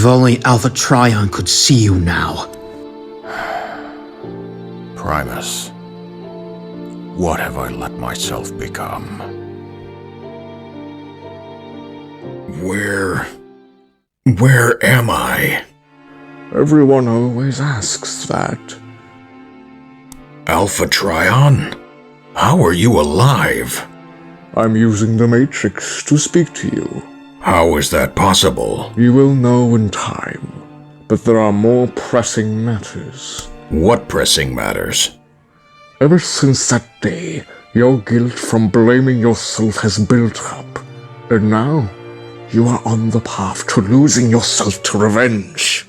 If only Alpha Trion could see you now. Primus, what have I let myself become? Where am I? Everyone always asks that. Alpha Trion? How are you alive? I'm using the Matrix to speak to you. How is that possible? You will know in time, but there are more pressing matters. What pressing matters? Ever since that day, your guilt from blaming yourself has built up, and now you are on the path to losing yourself to revenge.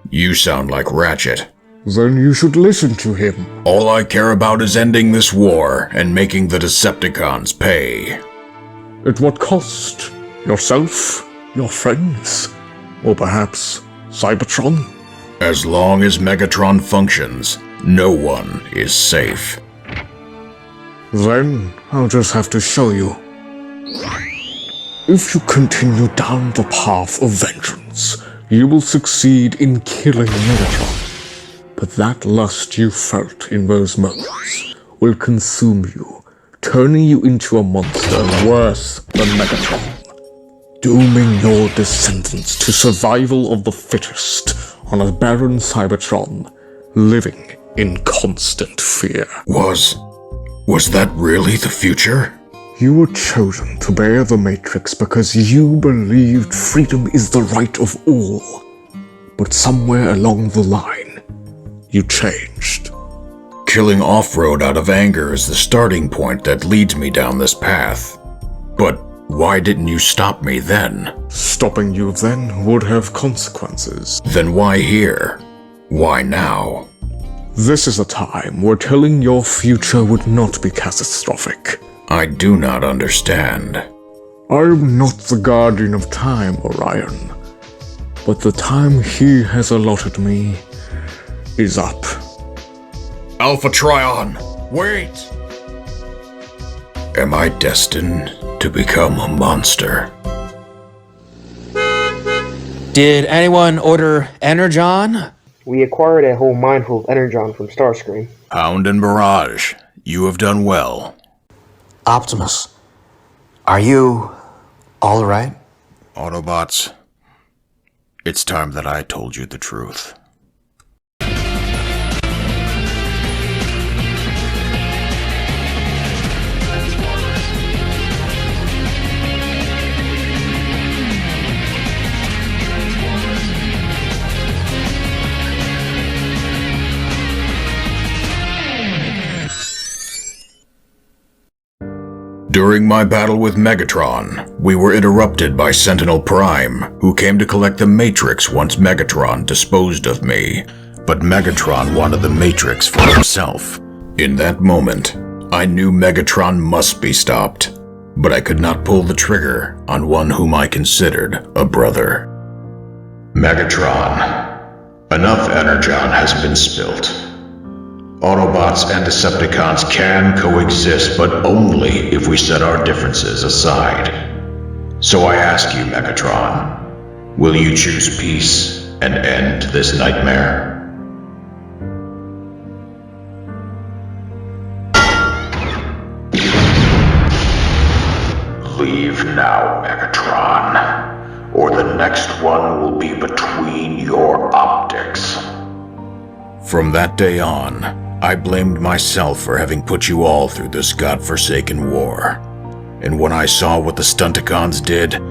You sound like Ratchet. Then you should listen to him. All I care about is ending this war and making the Decepticons pay. At what cost? Yourself? Your friends? Or perhaps Cybertron? As long as Megatron functions, no one is safe. Then I'll just have to show you. If you continue down the path of vengeance, you will succeed in killing Megatron. But that lust you felt in those moments will consume you, turning you into a monster worse than Megatron, dooming your descendants to survival of the fittest on a barren Cybertron, living in constant fear. Was that really the future? You were chosen to bear the Matrix because you believed freedom is the right of all. But somewhere along the line, you changed. Killing Off-Road out of anger is the starting point that leads me down this path. But why didn't you stop me then? Stopping you then would have consequences. Then why here? Why now? This is a time where telling your future would not be catastrophic. I do not understand. I'm not the guardian of time, Orion. But the time he has allotted me is up. Alpha Trion, wait! Am I destined to become a monster? Did anyone order Energon? We acquired a whole mindful of Energon from Starscream. Hound and Mirage, you have done well. Optimus, are you all right? Autobots, it's time that I told you the truth. During my battle with Megatron, we were interrupted by Sentinel Prime, who came to collect the Matrix once Megatron disposed of me. But Megatron wanted the Matrix for himself. In that moment, I knew Megatron must be stopped, but I could not pull the trigger on one whom I considered a brother. Megatron, enough Energon has been spilt. Autobots and Decepticons can coexist, but only if we set our differences aside. So I ask you, Megatron, will you choose peace and end this nightmare? Leave now, Megatron, or the next one will be between your optics. From that day on, I blamed myself for having put you all through this godforsaken war. And when I saw what the Stunticons did,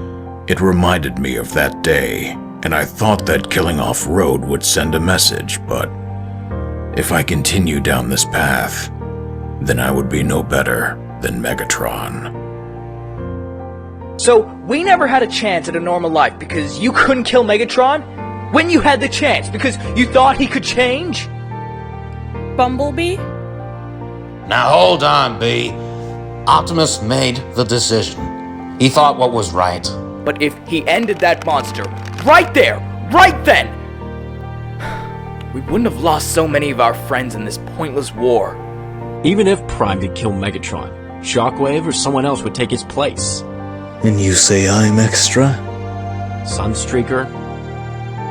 it reminded me of that day, and I thought that killing Off-Road would send a message, but if I continue down this path, then I would be no better than Megatron. So, we never had a chance at a normal life because you couldn't kill Megatron? When you had the chance, because you thought he could change? Bumblebee? Now hold on, B. Optimus made the decision. He thought what was right. But if he ended that monster, right there, right then, we wouldn't have lost so many of our friends in this pointless war. Even if Prime could kill Megatron, Shockwave or someone else would take his place. And you say I'm extra? Sunstreaker?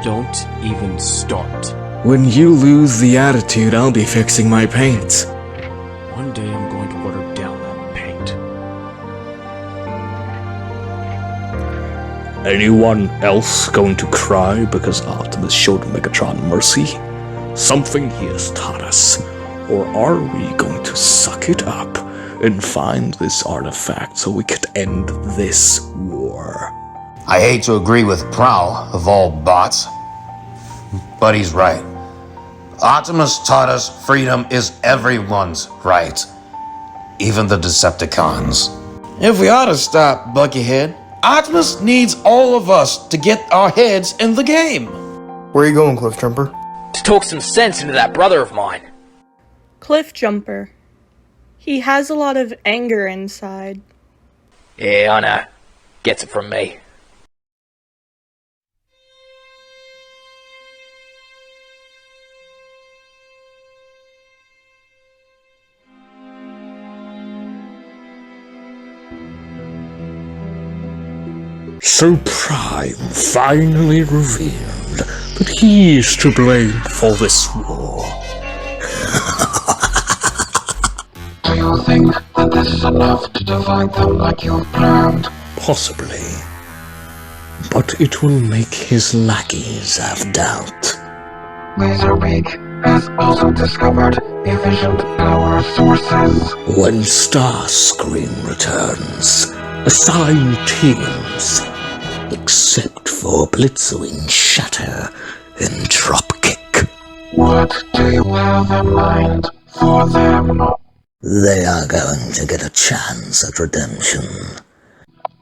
Don't even start. When you lose the attitude, I'll be fixing my paint. One day I'm going to water down that paint. Anyone else going to cry because Optimus showed Megatron mercy? Something he has taught us. Or are we going to suck it up and find this artifact so we could end this war? I hate to agree with Prowl, of all bots, but he's right. Optimus taught us freedom is everyone's right, even the Decepticons. If we ought to stop Buckyhead, Optimus needs all of us to get our heads in the game. Where are you going, Cliff Jumper? To talk some sense into that brother of mine. Cliff Jumper. He has a lot of anger inside. Yeah, I know. Gets it from me. So Prime finally revealed that he's to blame for this war. Do you think that this is enough to divide them like you've planned? Possibly. But it will make his lackeys have doubt. Laserbeak has also discovered efficient power sources. When Starscream returns, assign teams, except for Blitzwing Shatter and Dropkick. What do you have in mind for them? They are going to get a chance at redemption.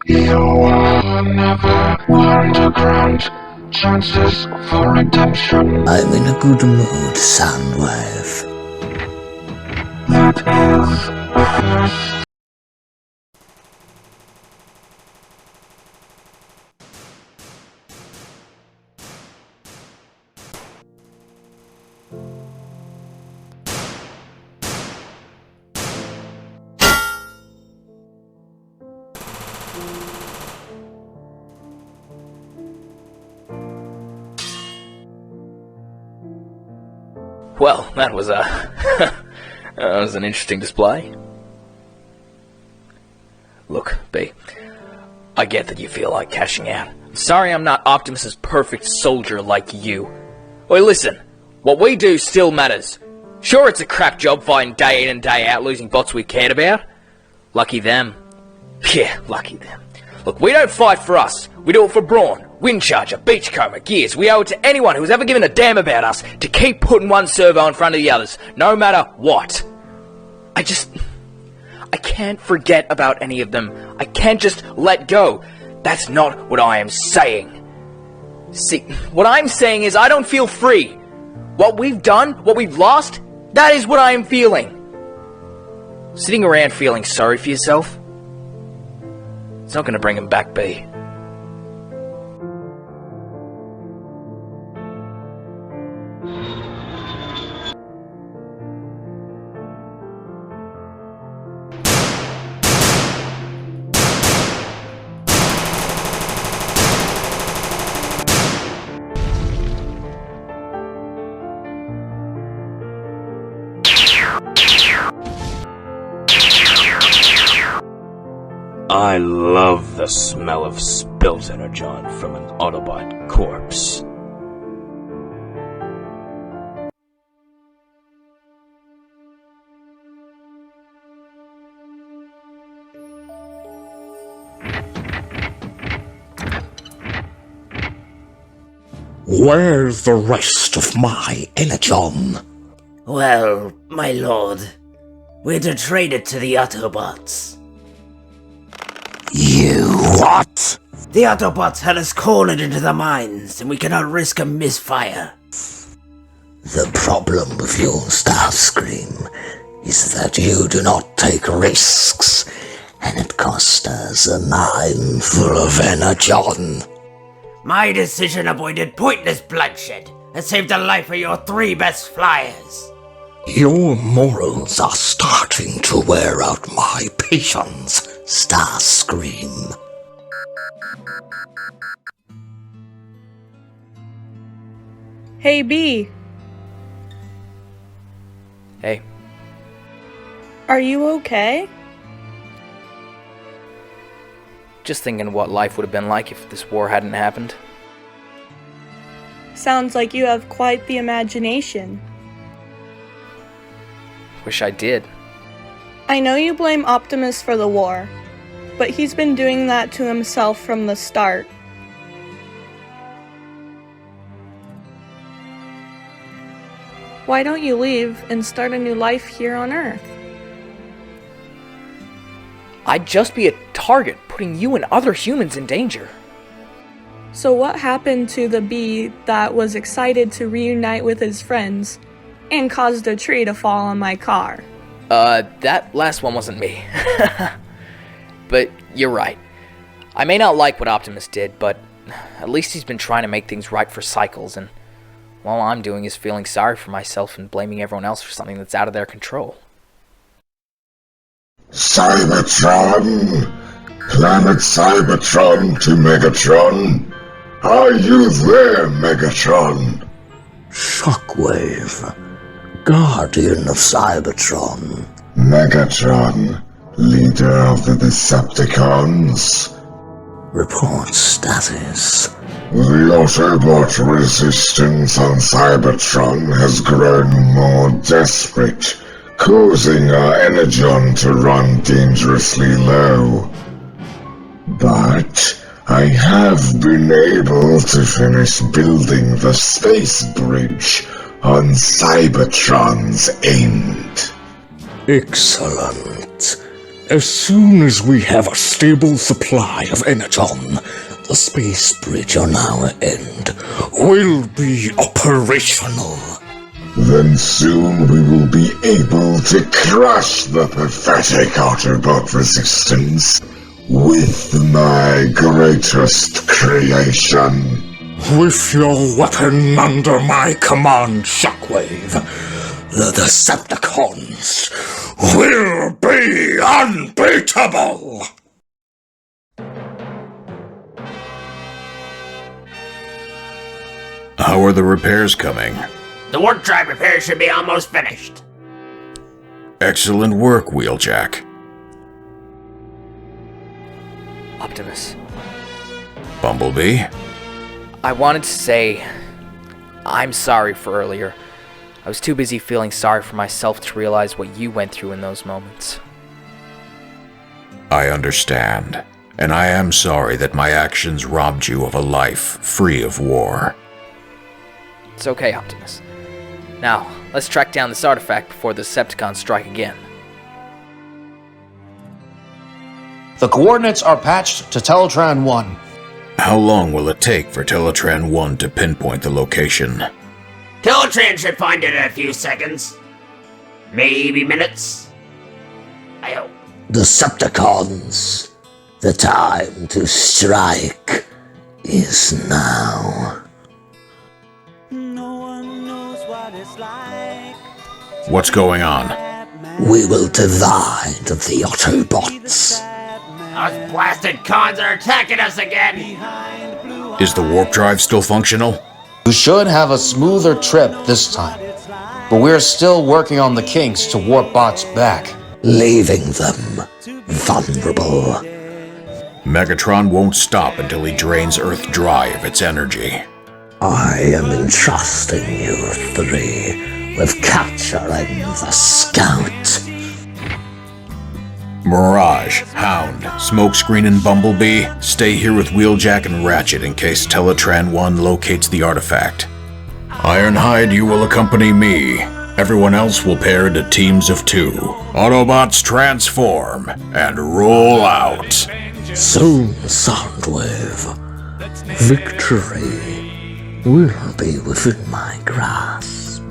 You are never one to grant chances for redemption. I'm in a good mood, Soundwave. That is a first. Well, that was an interesting display. Look, B, I get that you feel like cashing out. Sorry I'm not Optimus's perfect soldier like you. Oi, listen, what we do still matters. Sure, it's a crap job fighting day in and day out, losing bots we cared about. Lucky them. Yeah, lucky them. Look, we don't fight for us. We do it for Brawn, Windcharger, Beachcomber, Gears. We owe it to anyone who's ever given a damn about us to keep putting one servo in front of the others, no matter what. I can't forget about any of them. I can't just let go. That's not what I am saying. See, what I'm saying is I don't feel free. What we've done, what we've lost, that is what I am feeling. Sitting around feeling sorry for yourself, it's not gonna bring him back, B. I love the smell of spilt energon from an Autobot corpse. Where's the rest of my energon? Well, my lord, we're to trade it to the Autobots. You what? The Autobots had us cornered into the mines, and we cannot risk a misfire. The problem with you, Starscream, is that you do not take risks, and it cost us a mine full of energon. My decision avoided pointless bloodshed and saved the life of your 3 best flyers. Your morals are starting to wear out my patience, Starscream. Hey, B. Hey, Are you okay? just thinking what life would have been like if this war hadn't happened. Sounds like you have quite the imagination. Wish I did. I know you blame Optimus for the war, but he's been doing that to himself from the start. Why don't you leave and start a new life here on Earth? I'd just be a target, putting you and other humans in danger. So what happened to the bee that was excited to reunite with his friends and caused a tree to fall on my car? That last one wasn't me. But you're right. I may not like what Optimus did, but at least he's been trying to make things right for Cycles, and all I'm doing is feeling sorry for myself and blaming everyone else for something that's out of their control. Cybertron! Planet Cybertron to Megatron! Are you there, Megatron? Shockwave, Guardian of Cybertron. Megatron, leader of the Decepticons. Report status. The Autobot resistance on Cybertron has grown more desperate, causing our energon to run dangerously low. But I have been able to finish building the space bridge on Cybertron's end. Excellent. As soon as we have a stable supply of energon, the space bridge on our end will be operational. Then soon we will be able to crush the pathetic Autobot resistance with my greatest creation. With your weapon under my command, Shockwave, the Decepticons will be unbeatable! How are the repairs coming? The warp drive repair should be almost finished. Excellent work, Wheeljack. Optimus. Bumblebee? I wanted to say I'm sorry for earlier. I was too busy feeling sorry for myself to realize what you went through in those moments. I understand, and I am sorry that my actions robbed you of a life free of war. It's okay, Optimus. Now, let's track down this artifact before the Decepticons strike again. The coordinates are patched to Teletran 1. How long will it take for Teletran 1 to pinpoint the location? Teletran should find it in a few seconds. Maybe minutes. I hope. Decepticons, the time to strike is now. What's going on? We will divide the Autobots. Those blasted cons are attacking us again! Is the warp drive still functional? You should have a smoother trip this time, but we're still working on the kinks to warp bots back. Leaving them vulnerable. Megatron won't stop until he drains Earth dry of its energy. I am entrusting you three with capturing the Scout. Mirage, Hound, Smokescreen, and Bumblebee, stay here with Wheeljack and Ratchet in case Teletran 1 locates the artifact. Ironhide, you will accompany me. Everyone else will pair into teams of 2. Autobots transform and roll out. Soon, Soundwave. Victory will be within my grasp.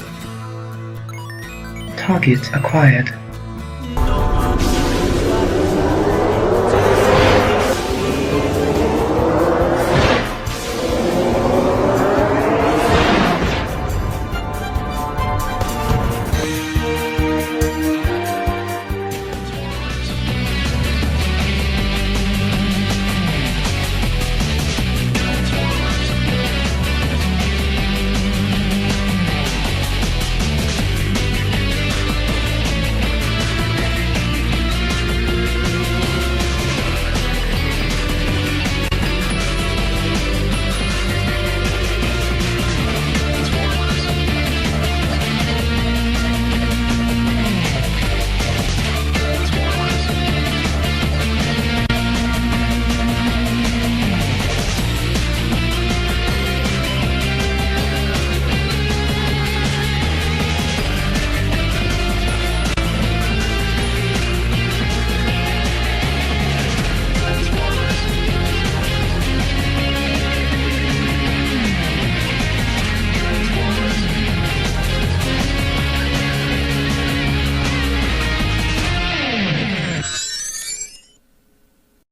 Target acquired.